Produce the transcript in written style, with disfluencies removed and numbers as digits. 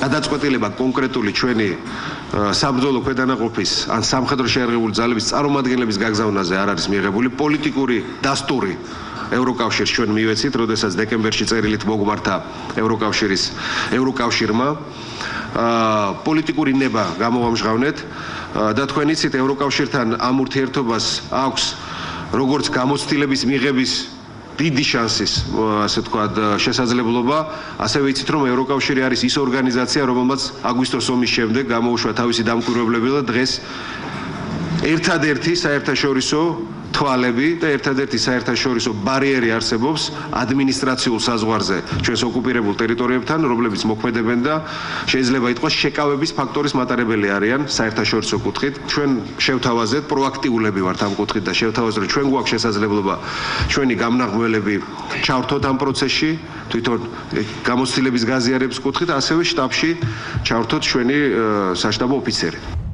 გადაწყვეტილება კონკრეტული ჩვენი საბრძოლო ქვედანაყოფის ან სამხედრო შეერღებული ძალების წარმომადგენლების გაგზავნაზე არ არის მიღებული. პოლიტიკური დასტური ევროკავშირს ჩვენ მივეცით, როდესაც დეკემბერში წერილით მოგმართა ევროკავშირმა. პოლიტიკური ნება გამოვამჟღავნეთ და თქვენ იცით ევროკავშირთან ამ ურთიერთობას აქვს როგორც გამოცდილების მიღების დიდი შანსის, ასე ვთქვათ, შესაძლებლობა, ასევე იცით, რომ ევროკავშირი არის ის ორგანიზაცია, რომელმაც აგვისტოს ომის შემდეგ გამოუშვა თავისი დამკვირვებლები და დღეს ერთადერთი საერთაშორისო თვალები და ერთადერთი საერთაშორისო ბარიერი არსებობს ადმინისტრაციულ საზღვარზე ჩვენს ოკუპირებულ ტერიტორიებთან, რომლებიც მოქმედებენ და შეიძლება ითქვას შეკავების ფაქტორის მატარებელი არიან საერთაშორისო კუთხით. ჩვენ შევთავაზეთ, პროაქტიულები ვართ ამ კუთხით და შევთავაზეთ, რომ ჩვენ გვაქვს შესაძლებლობა ჩვენი გამნაღმველები ჩავრთოთ ამ პროცესში, თვითონ გამოცდილების გაზიარების კუთხით, ასევე შტაბში ჩავრთოთ ჩვენი საშტაბო ოფიცერი.